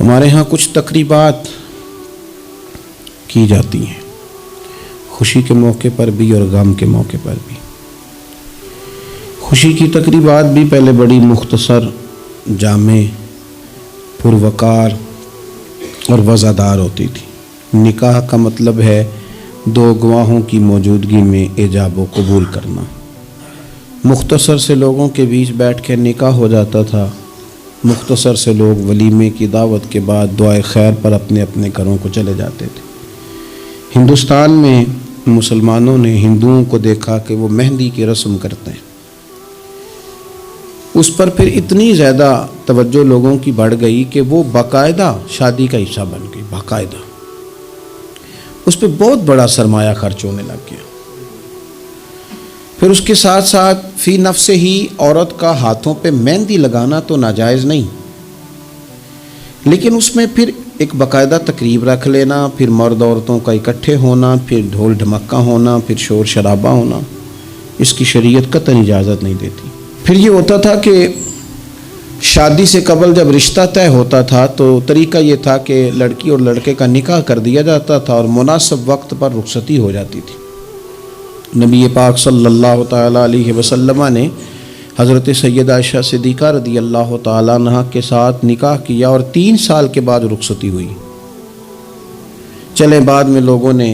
ہمارے ہاں کچھ تقریبات کی جاتی ہیں، خوشی کے موقع پر بھی اور غم کے موقع پر بھی۔ خوشی کی تقریبات بھی پہلے بڑی مختصر، جامع، پروقار اور وزادار ہوتی تھی۔ نکاح کا مطلب ہے دو گواہوں کی موجودگی میں ایجاب و قبول کرنا۔ مختصر سے لوگوں کے بیچ بیٹھ کے نکاح ہو جاتا تھا، مختصر سے لوگ ولیمے کی دعوت کے بعد دعائے خیر پر اپنے اپنے گھروں کو چلے جاتے تھے۔ ہندوستان میں مسلمانوں نے ہندوؤں کو دیکھا کہ وہ مہندی کی رسم کرتے ہیں، اس پر پھر اتنی زیادہ توجہ لوگوں کی بڑھ گئی کہ وہ باقاعدہ شادی کا حصہ بن گئی، باقاعدہ اس پہ بہت بڑا سرمایہ خرچ ہونے لگ گیا۔ پھر اس کے ساتھ ساتھ فی نفس ہی عورت کا ہاتھوں پہ مہندی لگانا تو ناجائز نہیں، لیکن اس میں پھر ایک باقاعدہ تقریب رکھ لینا، پھر مرد عورتوں کا اکٹھے ہونا، پھر ڈھول ڈھمکہ ہونا، پھر شور شرابہ ہونا، اس کی شریعت قطعاً اجازت نہیں دیتی۔ پھر یہ ہوتا تھا کہ شادی سے قبل جب رشتہ طے ہوتا تھا تو طریقہ یہ تھا کہ لڑکی اور لڑکے کا نکاح کر دیا جاتا تھا اور مناسب وقت پر رخصتی ہو جاتی تھی۔ نبی پاک صلی اللہ تعالیٰ علیہ وسلم نے حضرت سیدہ عائشہ صدیقہ رضی اللہ تعالیٰ عنہ کے ساتھ نکاح کیا اور 3 سال کے بعد رخصتی ہوئی۔ چلے بعد میں لوگوں نے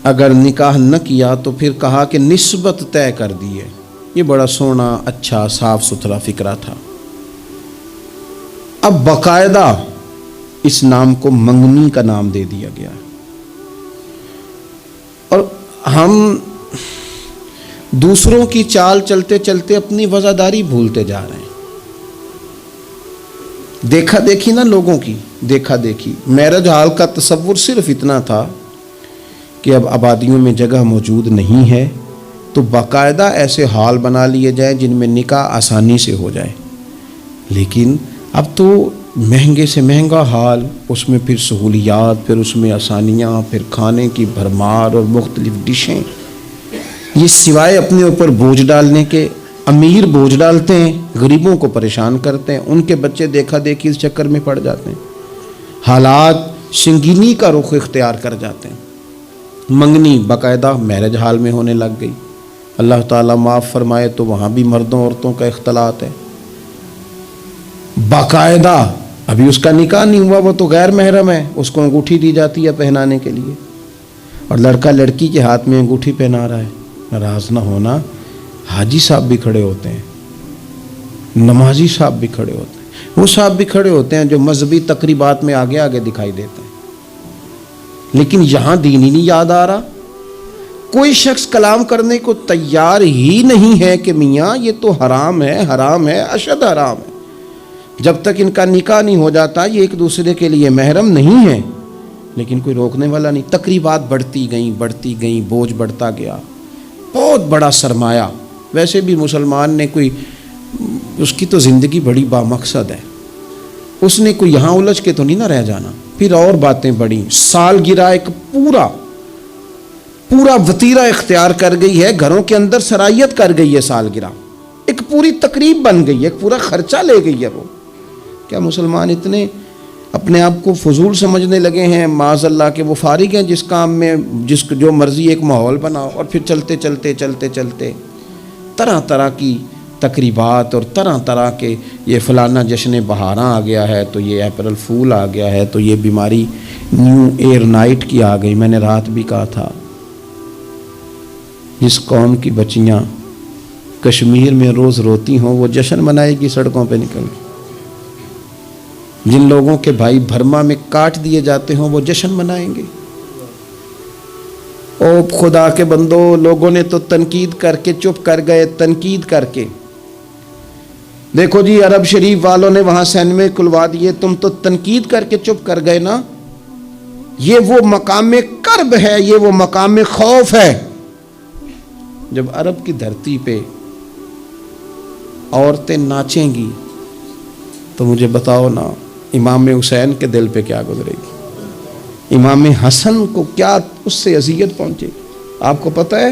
اگر نکاح نہ کیا تو پھر کہا کہ نسبت طے کر دی ہے۔ یہ بڑا سونا، اچھا، صاف ستھرا فکرہ تھا۔ اب باقاعدہ اس نام کو منگنی کا نام دے دیا گیا، اور ہم دوسروں کی چال چلتے چلتے اپنی وزاداری بھولتے جا رہے ہیں۔ دیکھا دیکھی نا لوگوں کی، دیکھا دیکھی۔ میرج ہال کا تصور صرف اتنا تھا کہ اب آبادیوں میں جگہ موجود نہیں ہے تو باقاعدہ ایسے ہال بنا لیے جائیں جن میں نکاح آسانی سے ہو جائے، لیکن اب تو مہنگے سے مہنگا ہال، اس میں پھر سہولیات، پھر اس میں آسانیاں، پھر کھانے کی بھرمار اور مختلف ڈشیں۔ یہ سوائے اپنے اوپر بوجھ ڈالنے کے، امیر بوجھ ڈالتے ہیں، غریبوں کو پریشان کرتے ہیں، ان کے بچے دیکھا دیکھی اس چکر میں پڑ جاتے ہیں، حالات سنگینی کا رخ اختیار کر جاتے ہیں۔ منگنی باقاعدہ میرج ہال میں ہونے لگ گئی۔ اللہ تعالیٰ معاف فرمائے تو وہاں بھی مردوں عورتوں کا اختلاط ہے باقاعدہ۔ ابھی اس کا نکاح نہیں ہوا، وہ تو غیر محرم ہے، اس کو انگوٹھی دی جاتی ہے پہنانے کے لیے، اور لڑکا لڑکی کے ہاتھ میں انگوٹھی پہنا رہا ہے۔ ناراض نہ ہونا، حاجی صاحب بھی کھڑے ہوتے ہیں، نمازی صاحب بھی کھڑے ہوتے ہیں، وہ صاحب بھی کھڑے ہوتے ہیں جو مذہبی تقریبات میں آگے آگے دکھائی دیتے ہیں، لیکن یہاں دین ہی نہیں یاد آ رہا۔ کوئی شخص کلام کرنے کو تیار ہی نہیں ہے کہ میاں یہ تو حرام ہے، حرام ہے، اشد حرام ہے۔ جب تک ان کا نکاح نہیں ہو جاتا یہ ایک دوسرے کے لیے محرم نہیں ہے، لیکن کوئی روکنے والا نہیں۔ تقریبات بڑھتی گئیں، بوجھ بڑھتا گیا، بہت بڑا سرمایہ۔ ویسے بھی مسلمان نے کوئی، اس کی تو زندگی بڑی بامقصد ہے، اس نے کوئی یہاں الجھ کے تو نہیں نہ رہ جانا۔ پھر اور باتیں بڑی، سالگرہ ایک پورا وتیرہ اختیار کر گئی ہے، گھروں کے اندر سرائیت کر گئی ہے سالگرہ، ایک پوری تقریب بن گئی ہے، ایک پورا خرچہ لے گئی ہے وہ۔ کیا مسلمان اتنے اپنے آپ کو فضول سمجھنے لگے ہیں معاذ اللہ کہ وہ فارغ ہیں جس کام میں جو مرضی ایک ماحول بناؤ، اور پھر چلتے طرح طرح کی تقریبات اور طرح طرح کے، یہ فلانا جشن بہاراں آ گیا ہے تو یہ اپریل فول آ گیا ہے تو یہ بیماری نیو ایئر نائٹ کی آ گئی۔ میں نے رات بھی کہا تھا، جس قوم کی بچیاں کشمیر میں روز روتی ہوں وہ جشن منائے گی سڑکوں پہ نکل کے، جن لوگوں کے بھائی برما میں کاٹ دیے جاتے ہوں وہ جشن منائیں گے۔ او خدا کے بندو، لوگوں نے تو تنقید کر کے چپ کر گئے، تنقید کر کے۔ دیکھو جی عرب شریف والوں نے وہاں سینمے کھلوا دیے، تم تو تنقید کر کے چپ کر گئے نا۔ یہ وہ مقام کرب ہے، یہ وہ مقام خوف ہے۔ جب عرب کی دھرتی پہ عورتیں ناچیں گی تو مجھے بتاؤ نا امام حسین کے دل پہ کیا گزرے گی، امام حسن کو کیا اس سے اذیت پہنچے گی۔ آپ کو پتہ ہے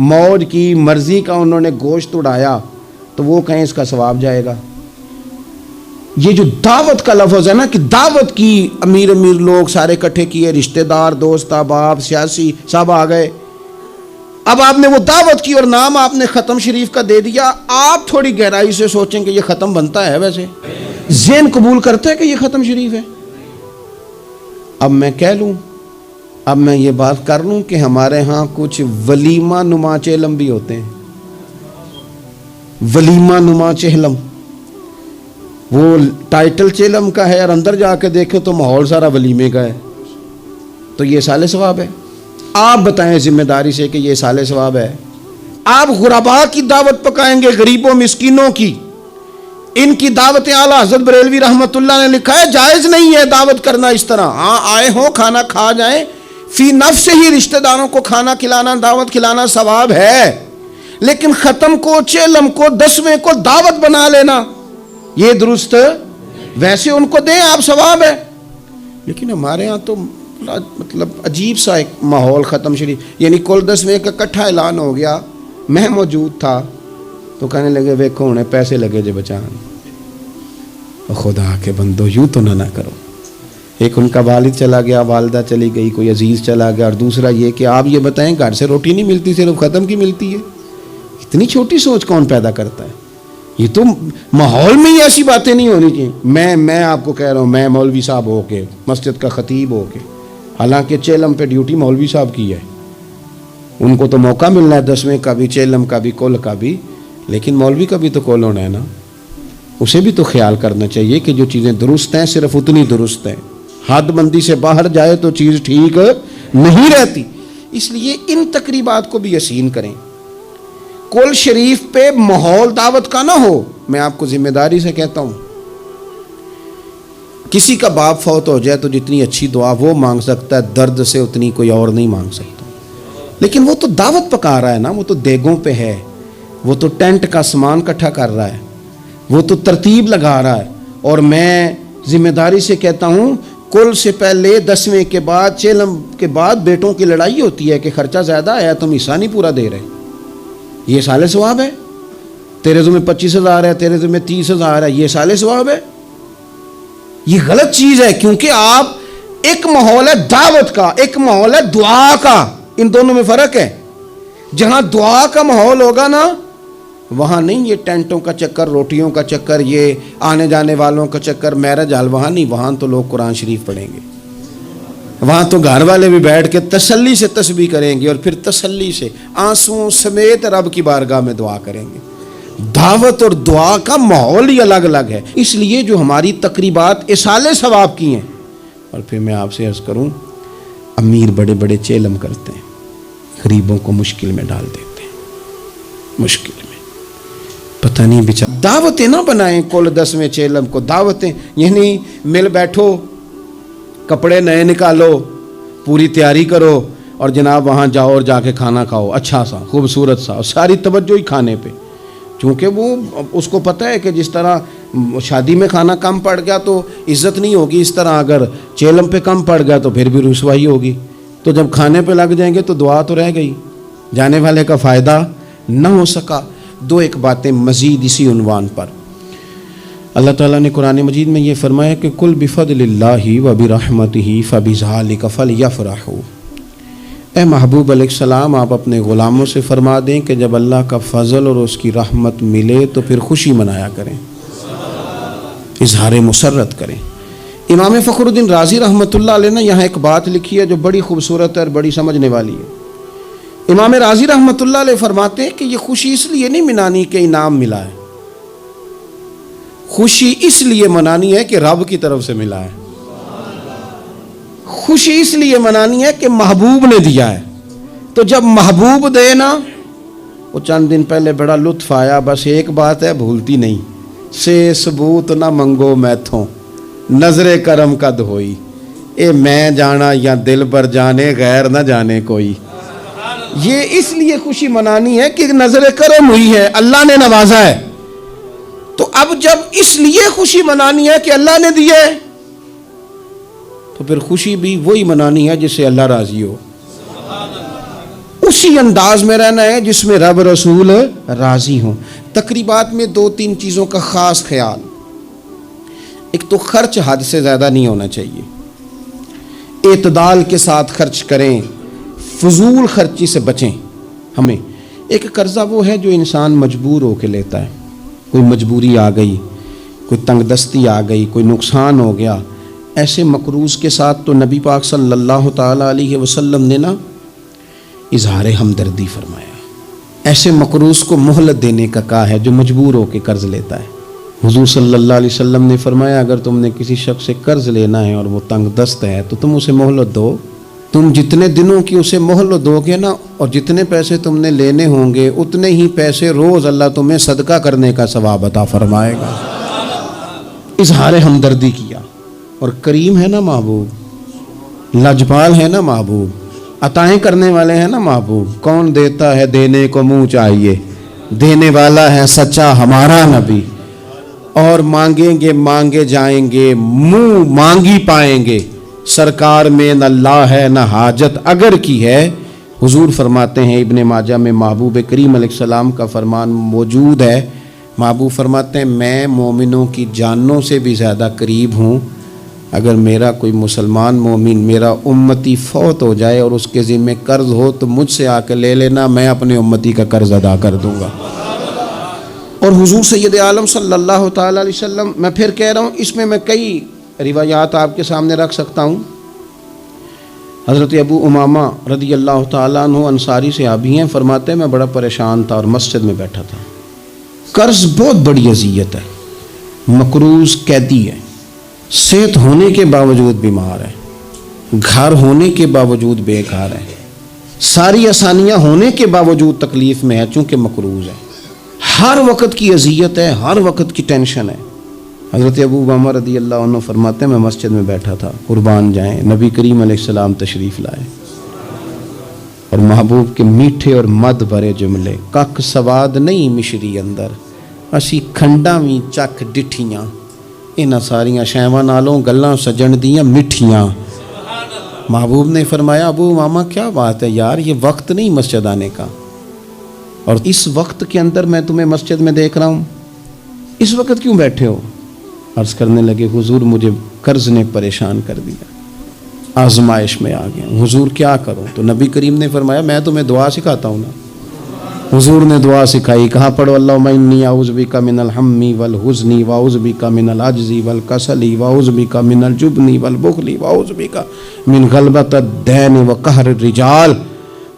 موج کی, مرضی کا انہوں نے گوشت اڑایا تو وہ کہیں اس کا ثواب جائے گا. یہ جو دعوت کا لفظ ہے نا کہ دعوت کی, امیر لوگ سارے اکٹھے کیے, رشتہ دار, دوست احباب, سیاسی سب آ گئے. اب آپ نے وہ دعوت کی اور نام آپ نے ختم شریف کا دے دیا. آپ تھوڑی گہرائی سے سوچیں کہ یہ ختم بنتا ہے؟ ویسے ذہن قبول کرتا ہے کہ یہ ختم شریف ہے؟ اب میں کہہ لوں, اب میں یہ بات کر لوں کہ ہمارے ہاں کچھ ولیمہ نما چہلم بھی ہوتے ہیں. ولیمہ نما چہلم, وہ ٹائٹل چہلم کا ہے اور اندر جا کے دیکھیں تو ماحول سارا ولیمے کا ہے. تو یہ سال ثواب ہے؟ آپ بتائیں ذمہ داری سے کہ یہ سال ثواب ہے؟ آپ غرباء کی دعوت پکائیں گے, غریبوں مسکینوں کی, ان کی دعوتیں اعلیٰ حضرت بریلوی رحمۃ اللہ نے لکھا ہے جائز نہیں ہے دعوت کرنا اس طرح. ہاں آئے ہوں کھانا کھا جائیں, فی نفس ہی رشتہ داروں کو کھانا کھلانا, دعوت کھلانا ثواب ہے, لیکن ختم کو, چہلم کو, 10ویں کو دعوت بنا لینا یہ درست. ویسے ان کو دیں آپ, ثواب ہے. لیکن ہمارے ہاں تو مطلب عجیب سا ایک ماحول ختم شریف, یعنی کل 10ویں کا اکٹھا اعلان ہو گیا, میں موجود تھا تو کہنے لگے ویکھو انہیں پیسے لگے جے بچان. خدا کے بندو یوں تو نہ کرو. ایک ان کا والد چلا گیا, والدہ چلی گئی, کوئی عزیز چلا گیا, اور دوسرا یہ کہ آپ یہ بتائیں گھر سے روٹی نہیں ملتی, صرف ختم کی ملتی ہے. اتنی چھوٹی سوچ کون پیدا کرتا ہے؟ یہ تو ماحول میں ہی ایسی باتیں نہیں ہونی چاہیے. میں آپ کو کہہ رہا ہوں, میں مولوی صاحب ہو کے, مسجد کا خطیب ہو کے, حالانکہ چہلم پہ ڈیوٹی مولوی صاحب کی ہے, ان کو تو موقع ملنا ہے 10ویں کا بھی, چہلم کا بھی, کل کا بھی, لیکن مولوی کا بھی تو کول ہونا ہے نا. اسے بھی تو خیال کرنا چاہیے کہ جو چیزیں درست ہیں صرف اتنی درست ہیں, حد بندی سے باہر جائے تو چیز ٹھیک نہیں رہتی. اس لیے ان تقریبات کو بھی یقین کریں. کل شریف پہ ماحول دعوت کا نہ ہو. میں آپ کو ذمہ داری سے کہتا ہوں, کسی کا باپ فوت ہو جائے تو جتنی اچھی دعا وہ مانگ سکتا ہے, درد سے اتنی کوئی اور نہیں مانگ سکتا. لیکن وہ تو دعوت پکا رہا ہے نا, وہ تو دیگوں پہ ہے, وہ تو ٹینٹ کا سامان اکٹھا کر رہا ہے, وہ تو ترتیب لگا رہا ہے. اور میں ذمہ داری سے کہتا ہوں, کل سے پہلے 10ویں کے بعد, چہلم کے بعد بیٹوں کی لڑائی ہوتی ہے کہ خرچہ زیادہ ہے, تم حصہ نہیں پورا دے رہے. یہ سال ثواب ہے؟ تیرے ذمہ 25,000 ہے, تیرے ذمہ 30,000 ہے, یہ سال ثواب ہے؟ یہ غلط چیز ہے. کیونکہ آپ, ایک ماحول ہے دعوت کا, ایک ماحول ہے دعا کا, ان دونوں میں فرق ہے. جہاں دعا کا ماحول ہوگا نا, وہاں نہیں یہ ٹینٹوں کا چکر, روٹیوں کا چکر, یہ آنے جانے والوں کا چکر, میرج حال, وہاں نہیں. وہاں تو لوگ قرآن شریف پڑھیں گے, وہاں تو گھر والے بھی بیٹھ کے تسلی سے تسبیح کریں گے, اور پھر تسلی سے آنسوں سمیت رب کی بارگاہ میں دعا کریں گے. دعوت اور دعا کا ماحول ہی الگ الگ ہے. اس لیے جو ہماری تقریبات اصال ثواب کی ہیں. اور پھر میں آپ سے عرض کروں, امیر بڑے بڑے چہلم کرتے ہیں, غریبوں کو مشکل میں ڈال دیتے ہیں, مشکل میں. پتہ نہیں بچا, دعوتیں نہ بنائیں کل 10ویں چہلم کو. دعوتیں یعنی مل بیٹھو, کپڑے نئے نکالو, پوری تیاری کرو, اور جناب وہاں جاؤ اور جا کے کھانا کھاؤ اچھا سا, خوبصورت سا, اور ساری توجہ ہی کھانے پہ. چونکہ وہ اس کو پتہ ہے کہ جس طرح شادی میں کھانا کم پڑ گیا تو عزت نہیں ہوگی, اس طرح اگر چہلم پہ کم پڑ گیا تو پھر بھی رسوائی ہوگی. تو جب کھانے پہ لگ جائیں گے تو دعا تو رہ گئی, جانے والے کا فائدہ نہ ہو سکا. دو ایک باتیں مزید اسی عنوان پر. اللہ تعالیٰ نے قرآن مجید میں یہ فرمایا کہ کل بفضل اللہ و برحمتہ فبذالک فلیفرحوا. اے محبوب علیہ السلام, آپ اپنے غلاموں سے فرما دیں کہ جب اللہ کا فضل اور اس کی رحمت ملے تو پھر خوشی منایا کریں, اظہار مسرت کریں. امام فخر الدین رازی رحمۃ اللہ علیہ نے یہاں ایک بات لکھی ہے جو بڑی خوبصورت ہے اور بڑی سمجھنے والی ہے. امام رازی رحمۃ اللہ علیہ فرماتے ہیں کہ یہ خوشی اس لیے نہیں منانی کہ انعام ملا ہے, خوشی اس لیے منانی ہے کہ رب کی طرف سے ملا ہے. خوشی اس لیے منانی ہے کہ محبوب نے دیا ہے. تو جب محبوب دے نا, وہ چند دن پہلے بڑا لطف آیا, بس ایک بات ہے بھولتی نہیں, سے ثبوت نہ منگو میتھوں, نظر کرم قد ہوئی, اے میں جانا یا دل پر جانے, غیر نہ جانے کوئی. یہ اس لیے خوشی منانی ہے کہ نظر کرم ہوئی ہے, اللہ نے نوازا ہے. تو اب جب اس لیے خوشی منانی ہے کہ اللہ نے دیے, تو پھر خوشی بھی وہی منانی ہے جس سے اللہ راضی ہو. اسی انداز میں رہنا ہے جس میں رب رسول راضی ہوں۔ تقریبات میں 2-3 چیزوں کا خاص خیال۔ ایک تو خرچ حد سے زیادہ نہیں ہونا چاہیے، اعتدال کے ساتھ خرچ کریں، فضول خرچی سے بچیں۔ ہمیں ایک قرضہ وہ ہے جو انسان مجبور ہو کے لیتا ہے، کوئی مجبوری آ گئی، کوئی تنگ دستی آ گئی، کوئی نقصان ہو گیا، ایسے مقروض کے ساتھ تو نبی پاک صلی اللہ تعالیٰ علیہ وسلم نے نا اظہار ہمدردی فرمایا، ایسے مقروض کو مہلت دینے کا کہا ہے جو مجبور ہو کے قرض لیتا ہے۔ حضور صلی اللہ علیہ وسلم نے فرمایا اگر تم نے کسی شخص سے قرض لینا ہے اور وہ تنگ دست ہے تو تم اسے مہلت دو، تم جتنے دنوں کی اسے مہلت دو گے نا اور جتنے پیسے تم نے لینے ہوں گے اتنے ہی پیسے روز اللہ تمہیں صدقہ کرنے کا ثواب عطا فرمائے گا۔ اظہار ہمدردی کیا، اور کریم ہے نا محبوب، لاجپال ہے نا محبوب، عطائیں کرنے والے ہیں نا محبوب۔ کون دیتا ہے دینے کو منہ چاہیے، دینے والا ہے سچا ہمارا نبی، اور مانگیں گے مانگے جائیں گے، منہ مانگی پائیں گے، سرکار میں نہ لا ہے نہ حاجت اگر کی ہے۔ حضور فرماتے ہیں ابن ماجہ میں محبوب کریم علیہ السلام کا فرمان موجود ہے، محبوب فرماتے ہیں میں مومنوں کی جانوں سے بھی زیادہ قریب ہوں، اگر میرا کوئی مسلمان مومن میرا امتی فوت ہو جائے اور اس کے ذمہ قرض ہو تو مجھ سے آ کے لے لینا، میں اپنے امتی کا قرض ادا کر دوں گا۔ اور حضور سید عالم صلی اللہ تعالیٰ علیہ وسلم، میں پھر کہہ رہا ہوں اس میں کئی روایات آپ کے سامنے رکھ سکتا ہوں۔ حضرت ابو امامہ رضی اللہ تعالیٰ عنہ انصاری صحابی ہیں، فرماتے ہیں میں بڑا پریشان تھا اور مسجد میں بیٹھا تھا، قرض بہت بڑی اذیت ہے، مقروض قیدی ہے، صحت ہونے کے باوجود بیمار ہے، گھر ہونے کے باوجود بے گھر ہے، ساری آسانیاں ہونے کے باوجود تکلیف میں ہے چونکہ مقروض ہے، ہر وقت کی اذیت ہے، ہر وقت کی ٹینشن ہے۔ حضرت ابو امامہ رضی اللہ عنہ فرماتے ہیں میں مسجد میں بیٹھا تھا، قربان جائیں نبی کریم علیہ السلام تشریف لائے اور محبوب کے میٹھے اور مد بھرے جملے، کک سواد نہیں مشری اندر اسی کھنڈا وی چک ڈٹھیاں، انہاں ساریاں شیواں نالوں گلاں سجن دیاں مٹھیاں۔ محبوب نے فرمایا ابو امامہ کیا بات ہے یار، یہ وقت نہیں مسجد آنے کا، اور اس وقت کے اندر میں تمہیں مسجد میں دیکھ رہا ہوں، اس وقت کیوں بیٹھے ہو؟ عرض کرنے لگے حضور مجھے قرض نے پریشان کر دیا، آزمائش میں آ گیا، حضور کیا کروں؟ تو نبی کریم نے فرمایا میں تمہیں دعا سکھاتا ہوں نا۔ حضور نے دعا سکھائی، کہاں پڑھو اللہم انی اعوذ بک من الہم والحزن واعوذ بک من العجز والکسل واعوذ بک من الجبن والبخل واعوذ بک من غلبۃ الدین وقہر الرجال۔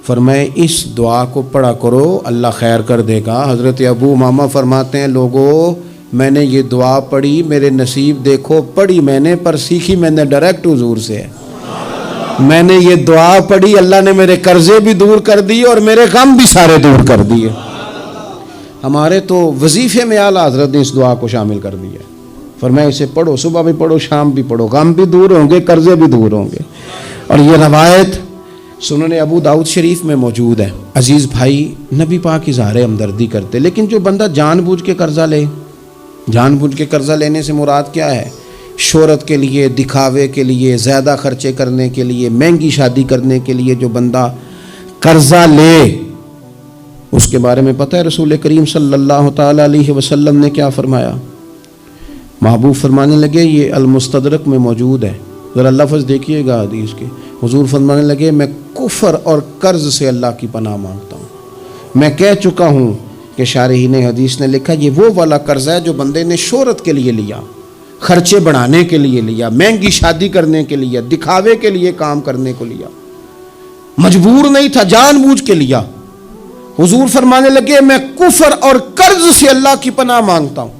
فرمائے اس دعا کو پڑھا کرو اللہ خیر کر دے گا۔ حضرت ابو امامہ فرماتے ہیں لوگوں میں نے یہ دعا پڑھی، میرے نصیب دیکھو، پڑھی میں نے پر سیکھی میں نے ڈائریکٹ حضور سے ہے۔ میں نے یہ دعا پڑھی، اللہ نے میرے قرضے بھی دور کر دیے اور میرے غم بھی سارے دور کر دیے۔ ہمارے تو وظیفے میں اعلیٰ حضرت نے اس دعا کو شامل کر دیا، فرمایا اسے پڑھو، صبح بھی پڑھو شام بھی پڑھو، غم بھی دور ہوں گے قرضے بھی دور ہوں گے۔ اور یہ روایت سنن ابو داؤد شریف میں موجود ہے۔ عزیز بھائی نبی پاک اظہار ہمدردی کرتے، لیکن جو بندہ جان بوجھ کے قرضہ لے، جان بوجھ کے قرضہ لینے سے مراد کیا ہے؟ شہرت کے لیے، دکھاوے کے لیے، زیادہ خرچے کرنے کے لیے، مہنگی شادی کرنے کے لیے جو بندہ قرضہ لے اس کے بارے میں پتہ ہے رسول کریم صلی اللہ تعالیٰ علیہ وسلم نے کیا فرمایا؟ محبوب فرمانے لگے یہ المستدرک میں موجود ہے، ذرا لفظ دیکھیے گا حدیث کے، حضور فرمانے لگے میں کفر اور قرض سے اللہ کی پناہ مانگتا ہوں۔ میں کہہ چکا ہوں کہ شارحین حدیث نے لکھا یہ وہ والا قرض ہے جو بندے نے شہرت کے لیے لیا، خرچے بڑھانے کے لیے لیا، مہنگی شادی کرنے کے لیے، دکھاوے کے لیے کام کرنے کو لیا، مجبور نہیں تھا، جان بوجھ کے لیا۔ حضور فرمانے لگے میں کفر اور قرض سے اللہ کی پناہ مانگتا ہوں۔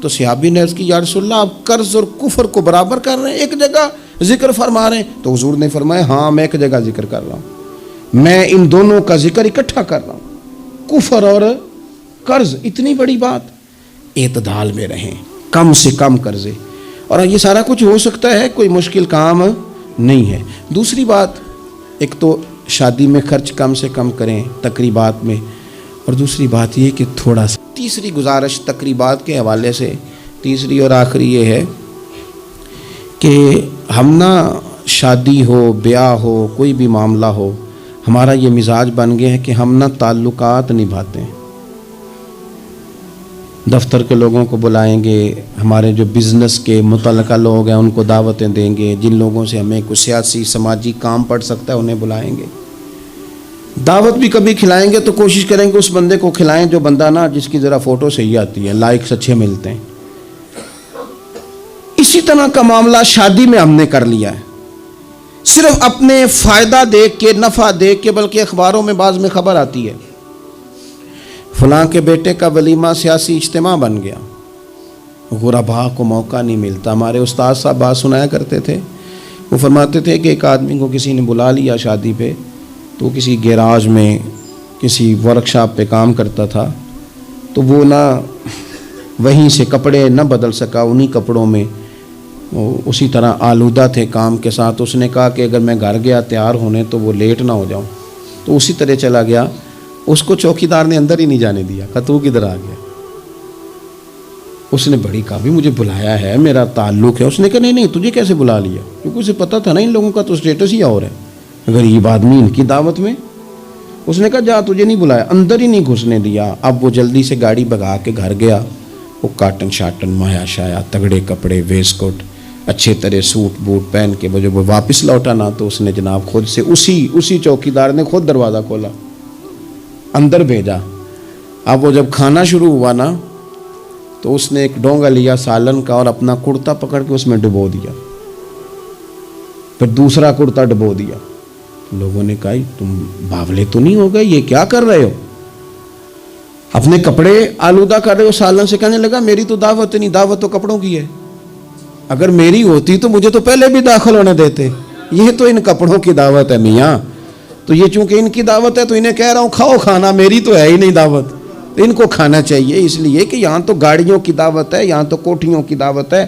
تو صحابی نے عرض کی یا رسول اللہ آپ قرض اور کفر کو برابر کر رہے ہیں، ایک جگہ ذکر فرما رہے ہیں؟ تو حضور نے فرمایا ہاں میں ایک جگہ ذکر کر رہا ہوں، میں ان دونوں کا ذکر اکٹھا کر رہا ہوں، کفر اور قرض۔ اتنی بڑی بات، اعتدال میں رہیں، کم سے کم قرضے، اور یہ سارا کچھ ہو سکتا ہے، کوئی مشکل کام نہیں ہے۔ دوسری بات، ایک تو شادی میں خرچ کم سے کم کریں تقریبات میں، اور دوسری بات یہ کہ تھوڑا سا، تیسری گزارش تقریبات کے حوالے سے، تیسری اور آخری یہ ہے کہ ہم نہ شادی ہو، بیاہ ہو، کوئی بھی معاملہ ہو، ہمارا یہ مزاج بن گیا ہے کہ ہم نہ تعلقات نبھاتے ہیں. دفتر کے لوگوں کو بلائیں گے، ہمارے جو بزنس کے متعلقہ لوگ ہیں ان کو دعوتیں دیں گے، جن لوگوں سے ہمیں کوئی سیاسی سماجی کام پڑ سکتا ہے انہیں بلائیں گے. دعوت بھی کبھی کھلائیں گے تو کوشش کریں گے اس بندے کو کھلائیں جو بندہ نا جس کی ذرا فوٹو صحیح آتی ہے، لائکس اچھے ملتے ہیں. اسی طرح کا معاملہ شادی میں ہم نے کر لیا ہے، صرف اپنے فائدہ دیکھ کے، نفع دیکھ کے، بلکہ اخباروں میں بعض میں خبر آتی ہے فلاں کے بیٹے کا ولیمہ سیاسی اجتماع بن گیا. غرباء کو موقع نہیں ملتا. ہمارے استاد صاحب بات سنایا کرتے تھے، وہ فرماتے تھے کہ ایک آدمی کو کسی نے بلا لیا شادی پہ، تو کسی گیراج میں کسی ورک شاپ پہ کام کرتا تھا، تو وہ نہ وہیں سے کپڑے نہ بدل سکا، انہی کپڑوں میں اسی طرح آلودہ تھے کام کے ساتھ. اس نے کہا کہ اگر میں گھر گیا تیار ہونے تو وہ لیٹ نہ ہو جاؤں، تو اسی طرح چلا گیا. اس کو چوکیدار نے اندر ہی نہیں جانے دیا، کہا تو کدھر آ گیا. اس نے بڑی کہا بھی مجھے بلایا ہے، میرا تعلق ہے. اس نے کہا نہیں تجھے کیسے بلا لیا، کیونکہ اسے پتہ تھا نا ان لوگوں کا تو اسٹیٹس ہی اور ہے، غریب آدمی ان کی دعوت میں. اس نے کہا جا تجھے نہیں بلایا، اندر ہی نہیں گھسنے دیا. اب وہ جلدی سے گاڑی بھگا کے گھر گیا. وہ کاٹن شاٹن مایا شایا تگڑے کپڑے، ویسٹ کوٹ، اچھے طرح سوٹ بوٹ پہن کے جب وہ واپس لوٹا نا تو اس نے جناب خود سے اسی چوکیدار نے خود دروازہ کھولا، اندر بھیجا. اب وہ جب کھانا شروع ہوا نا تو اس نے ایک ڈونگا لیا سالن کا اور اپنا کرتا پکڑ کے اس میں ڈبو دیا، پھر دوسرا کرتا ڈبو دیا. لوگوں نے کہا تم باولے تو نہیں ہو گئے، یہ کیا کر رہے ہو، اپنے کپڑے آلودہ کر رہے ہو سالن سے. کہنے لگا میری تو دعوت نہیں، دعوت تو کپڑوں کی ہے، اگر میری ہوتی تو مجھے تو پہلے بھی داخل ہونے دیتے. یہ تو ان کپڑوں کی دعوت ہے میاں، تو یہ چونکہ ان کی دعوت ہے تو انہیں کہہ رہا ہوں کھاؤ کھانا، میری تو ہے ہی نہیں دعوت. ان کو کھانا چاہیے، اس لیے کہ یہاں تو گاڑیوں کی دعوت ہے، یہاں تو کوٹھیوں کی دعوت ہے.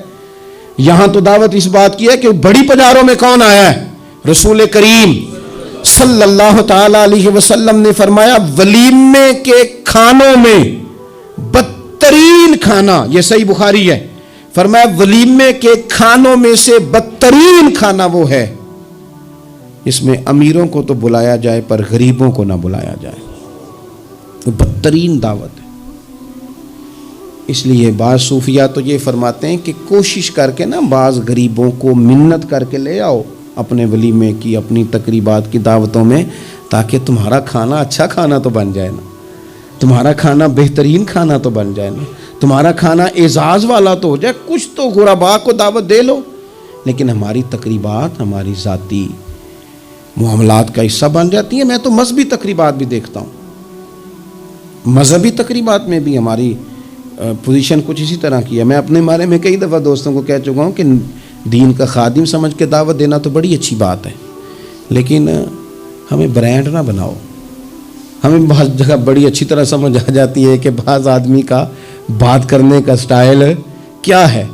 یہاں تو دعوت اس بات کی ہے کہ بڑی پجاروں میں کون آیا ہے. رسول کریم صلی اللہ تعالی علیہ وسلم نے فرمایا ولیمے کے کھانوں میں بدترین کھانا، یہ صحیح بخاری ہے، فرمایا ولیمے کے کھانوں میں سے بدترین کھانا وہ ہے اس میں امیروں کو تو بلایا جائے پر غریبوں کو نہ بلایا جائے. وہ بدترین دعوت ہے. اس لیے بعض صوفیہ تو یہ فرماتے ہیں کہ کوشش کر کے نا بعض غریبوں کو منت کر کے لے آؤ اپنے ولیمے کی، اپنی تقریبات کی دعوتوں میں، تاکہ تمہارا کھانا اچھا کھانا تو بن جائے نا، تمہارا کھانا بہترین کھانا تو بن جائے نا، تمہارا کھانا اعزاز والا تو ہو جائے. کچھ تو غرباء کو دعوت دے لو، لیکن ہماری تقریبات ہماری ذاتی معاملات کا حصہ بن جاتی ہیں. میں تو مذہبی تقریبات بھی دیکھتا ہوں، مذہبی تقریبات میں بھی ہماری پوزیشن کچھ اسی طرح کی ہے. میں اپنے بارے میں کئی دفعہ دوستوں کو کہہ چکا ہوں کہ دین کا خادم سمجھ کے دعوت دینا تو بڑی اچھی بات ہے، لیکن ہمیں برانڈ نہ بناؤ. ہمیں بعض جگہ بڑی اچھی طرح سمجھ آ جاتی ہے کہ بعض آدمی کا بات کرنے کا سٹائل کیا ہے،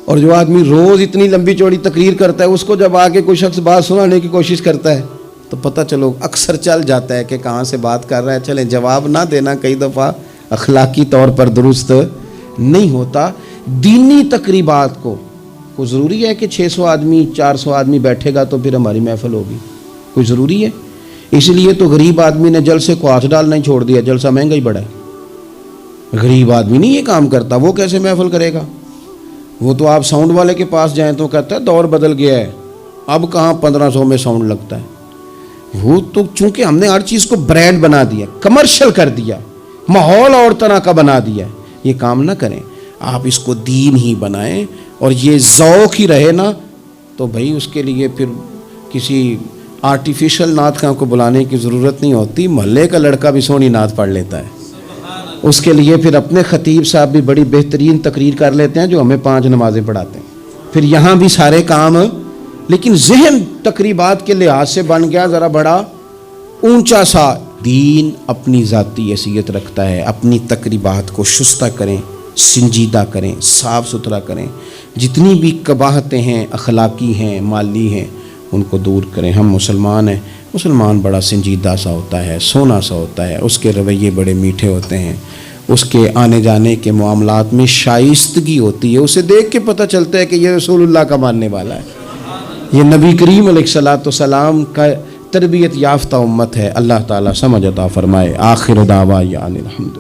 اور جو آدمی روز اتنی لمبی چوڑی تقریر کرتا ہے اس کو جب آگے کوئی شخص بات سنانے کی کوشش کرتا ہے تو پتہ چلو اکثر چل جاتا ہے کہ کہاں سے بات کر رہا ہے. چلیں جواب نہ دینا کئی دفعہ اخلاقی طور پر درست نہیں ہوتا. دینی تقریبات کو کوئی ضروری ہے کہ 600 آدمی 400 آدمی بیٹھے گا تو پھر ہماری محفل ہوگی؟ کوئی ضروری ہے؟ اس لیے تو غریب آدمی نے جلسے کو ہاتھ ڈالنا ہی چھوڑ دیا، جلسہ مہنگا ہی بڑا ہے. غریب آدمی نہیں یہ کام کرتا، وہ کیسے محفل کرے گا؟ وہ تو آپ ساؤنڈ والے کے پاس جائیں تو کہتا ہے دور بدل گیا ہے، اب کہاں 1500 میں ساؤنڈ لگتا ہے. وہ تو چونکہ ہم نے ہر چیز کو برانڈ بنا دیا، کمرشل کر دیا، ماحول اور طرح کا بنا دیا. یہ کام نہ کریں، آپ اس کو دین ہی بنائیں اور یہ ذوق ہی رہے نا تو بھائی اس کے لیے پھر کسی آرٹیفیشل نعت خواں کو بلانے کی ضرورت نہیں ہوتی. محلے کا لڑکا بھی سونی نعت پڑھ لیتا ہے. اس کے لیے پھر اپنے خطیب صاحب بھی بڑی بہترین تقریر کر لیتے ہیں جو ہمیں 5 نمازیں پڑھاتے ہیں. پھر یہاں بھی سارے کام، لیکن ذہن تقریبات کے لحاظ سے بن گیا ذرا بڑا اونچا سا. دین اپنی ذاتی حیثیت رکھتا ہے. اپنی تقریبات کو شستہ کریں، سنجیدہ کریں، صاف ستھرا کریں. جتنی بھی قباحتیں ہیں، اخلاقی ہیں، مالی ہیں، ان کو دور کریں. ہم مسلمان ہیں، مسلمان بڑا سنجیدہ سا ہوتا ہے، سونا سا ہوتا ہے، اس کے رویے بڑے میٹھے ہوتے ہیں، اس کے آنے جانے کے معاملات میں شائستگی ہوتی ہے. اسے دیکھ کے پتہ چلتا ہے کہ یہ رسول اللہ کا ماننے والا ہے، یہ نبی کریم علیہ الصلوۃ والسلام کا تربیت یافتہ امت ہے. اللہ تعالیٰ سمجھ عطا فرمائے. آخر دعوانا الحمد.